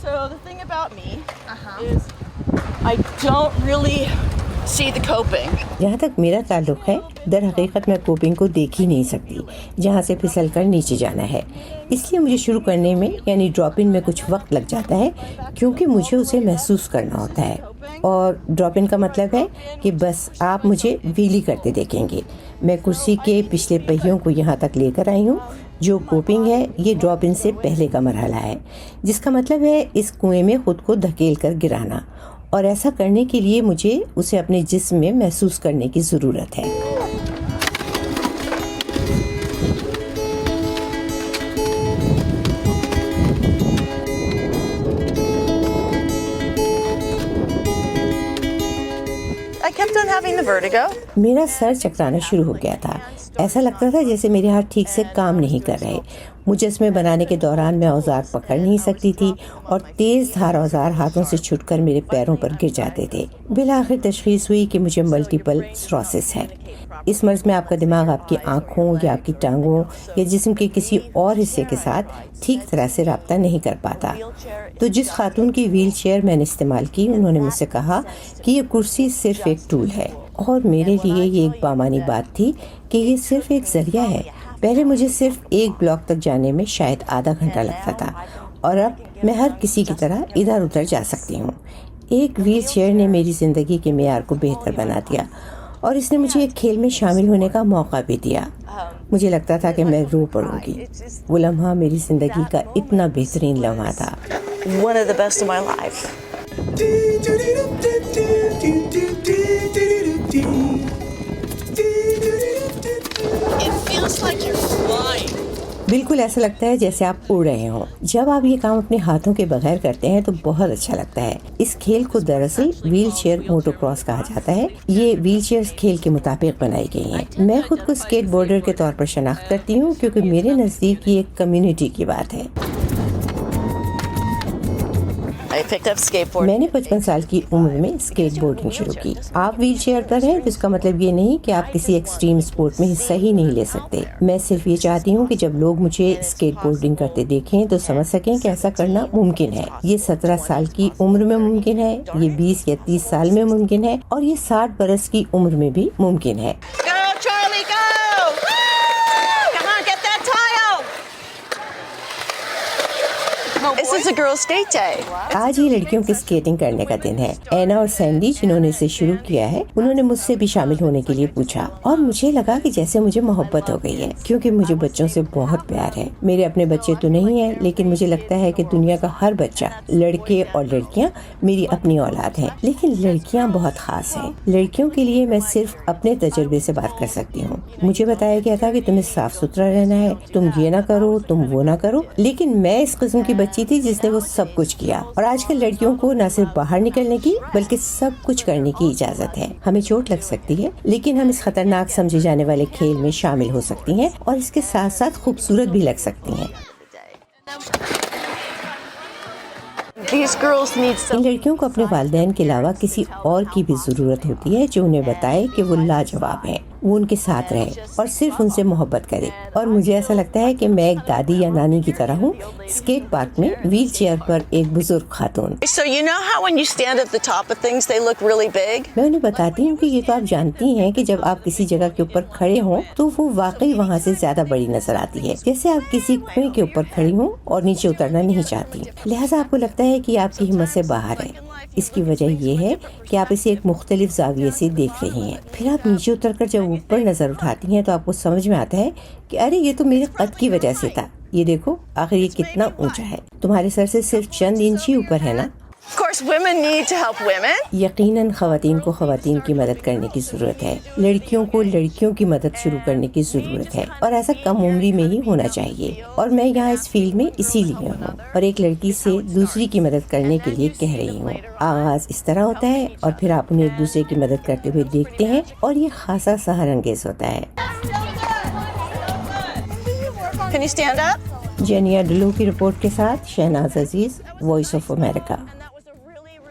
So the thing about me is I don't really see the coping. جہاں تک میرا تعلق ہے در حقیقت میں کوپنگ کو دیکھ ہی نہیں سکتی جہاں سے پھسل کر نیچے جانا ہے. اس لیے مجھے شروع کرنے میں یعنی ڈراپ ان میں کچھ وقت لگ جاتا ہے کیونکہ مجھے اسے محسوس کرنا ہوتا ہے. اور ڈراپ ان کا مطلب ہے کہ بس آپ مجھے ویلی کرتے دیکھیں گے. میں کرسی کے پچھلے پہیوں کو یہاں تک لے کر آئی ہوں. جو کوپنگ ہے یہ ڈراپ ان سے پہلے کا مرحلہ ہے جس کا مطلب ہے اس کنویں میں خود کو دھکیل کر گرانا. اور ایسا کرنے کے لیے مجھے اسے اپنے جسم میں محسوس کرنے کی ضرورت ہے. I kept on having the vertigo. میرا سر چکرانا شروع ہو گیا تھا. ایسا لگتا تھا جیسے میرے ہاتھ ٹھیک سے کام نہیں کر رہے. مجسمے بنانے کے دوران میں اوزار پکڑ نہیں سکتی تھی اور تیز دھار اوزار ہاتھوں سے چھٹ کر میرے پیروں پر گر جاتے تھے. بالآخر تشخیص ہوئی کہ مجھے ملٹیپل سروسس ہے. اس مرض میں آپ کا دماغ آپ کی آنکھوں یا آپ کی ٹانگوں یا جسم کے کسی اور حصے کے ساتھ ٹھیک طرح سے رابطہ نہیں کر پاتا. تو جس خاتون کی ویل چیئر میں نے استعمال کی انہوں نے مجھ سے کہا کہ یہ کرسی صرف ایک ٹول ہے اور میرے لیے یہ ایک بامانی بات تھی کہ یہ صرف ایک ذریعہ ہے. پہلے مجھے صرف ایک بلاک تک جانے میں شاید آدھا گھنٹہ لگتا تھا اور اب میں ہر کسی کی طرح ادھر ادھر جا سکتی ہوں. ایک ویل چیئر نے میری زندگی کے معیار کو بہتر بنا دیا اور اس نے مجھے ایک کھیل میں شامل ہونے کا موقع بھی دیا. مجھے لگتا تھا کہ میں رو پڑوں گی. وہ لمحہ میری زندگی کا اتنا بہترین لمحہ تھا. One of the best of my life. It feels like you're flying. بالکل ایسا لگتا ہے جیسے آپ اڑ رہے ہوں. جب آپ یہ کام اپنے ہاتھوں کے بغیر کرتے ہیں تو بہت اچھا لگتا ہے. اس کھیل کو دراصل ویل چیئر موٹو کراس کہا جاتا ہے. یہ ویل چیئر کھیل کے مطابق بنائی گئی ہیں. میں خود کو اسکیٹ بورڈر کے طور پر شناخت کرتی ہوں کیونکہ میرے نزدیک یہ ایک کمیونٹی کی بات ہے. میں نے 55 سال کی عمر میں اسکیٹ بورڈنگ شروع کی. آپ ویل چیئر پر ہیں تو اس کا مطلب یہ نہیں کہ آپ کسی ایکسٹریم اسپورٹ میں حصہ ہی نہیں لے سکتے. میں صرف یہ چاہتی ہوں کہ جب لوگ مجھے اسکیٹ بورڈنگ کرتے دیکھیں تو سمجھ سکیں کہ ایسا کرنا ممکن ہے. یہ 17 سال کی عمر میں ممکن ہے, یہ 20 یا 30 سال میں ممکن ہے اور یہ 60 برس کی عمر میں بھی ممکن ہے. This is a girls' skate day. آج ہی لڑکیوں کی اسکیٹنگ کرنے کا دن ہے. اینا اور سینڈی جنہوں نے اسے شروع کیا ہے انہوں نے مجھ سے بھی شامل ہونے کے لیے پوچھا اور مجھے لگا کہ جیسے مجھے محبت ہو گئی ہے کیونکہ مجھے بچوں سے بہت پیار ہے. میرے اپنے بچے تو نہیں ہیں لیکن مجھے لگتا ہے کہ دنیا کا ہر بچہ, لڑکے اور لڑکیاں میری اپنی اولاد ہیں. لیکن لڑکیاں بہت خاص ہیں. لڑکیوں کے لیے میں صرف اپنے تجربے سے بات کر سکتی ہوں. مجھے بتایا گیا تھا کہ تمہیں صاف ستھرا رہنا ہے, تم یہ نہ کرو, تم وہ نہ کرو. لیکن میں اس قسم کی بچی تھی جس نے وہ سب کچھ کیا. اور آج کل لڑکیوں کو نہ صرف باہر نکلنے کی بلکہ سب کچھ کرنے کی اجازت ہے. ہمیں چوٹ لگ سکتی ہے لیکن ہم اس خطرناک سمجھے جانے والے کھیل میں شامل ہو سکتی ہیں اور اس کے ساتھ ساتھ خوبصورت بھی لگ سکتی ہیں. ان لڑکیوں کو اپنے والدین کے علاوہ کسی اور کی بھی ضرورت ہوتی ہے جو انہیں بتائے کہ وہ لاجواب ہیں, وہ ان کے ساتھ رہے اور صرف ان سے محبت کرے. اور مجھے ایسا لگتا ہے کہ میں ایک دادی یا نانی کی طرح ہوں اسکیٹ پارک میں ویل چیئر پر ایک بزرگ خاتون. So you know how when you stand at the top of things they look really big? میں انہیں بتاتی ہوں کہ یہ تو آپ جانتی ہیں کہ جب آپ کسی جگہ کے اوپر کھڑے ہوں تو وہ واقعی وہاں سے زیادہ بڑی نظر آتی ہے, جیسے آپ کسی کنویں کے اوپر کھڑی ہوں اور نیچے اترنا نہیں چاہتی. لہٰذا آپ کو لگتا ہے کہ آپ کی ہمت سے باہر ہے. اس کی وجہ یہ ہے کہ آپ اسے ایک مختلف زاویے سے دیکھ رہی ہیں. پھر آپ نیچے اتر کر جب اوپر نظر اٹھاتی ہیں تو آپ کو سمجھ میں آتا ہے کہ ارے یہ تو میرے قد کی وجہ سے تھا. یہ دیکھو آخر یہ کتنا اونچا ہے. تمہارے سر سے صرف چند انچ ہی اوپر ہے نا. Of course women need to help women. یقیناً خواتین کو خواتین کی مدد کرنے کی ضرورت ہے. لڑکیوں کو لڑکیوں کی مدد شروع کرنے کی ضرورت ہے اور ایسا کم عمری میں ہی ہونا چاہیے. اور میں یہاں اس فیلڈ میں اسی لیے ہوں اور ایک لڑکی سے دوسری کی مدد کرنے کے لیے کہہ رہی ہوں. آغاز اس طرح ہوتا ہے اور پھر آپ انہیں ایک دوسرے کی مدد کرتے ہوئے دیکھتے ہیں اور یہ خاصا سحر انگیز ہوتا ہے. Can you stand up? جینیا ڈلو کی رپورٹ کے ساتھ شہناز عزیز, وائس آف امریکہ.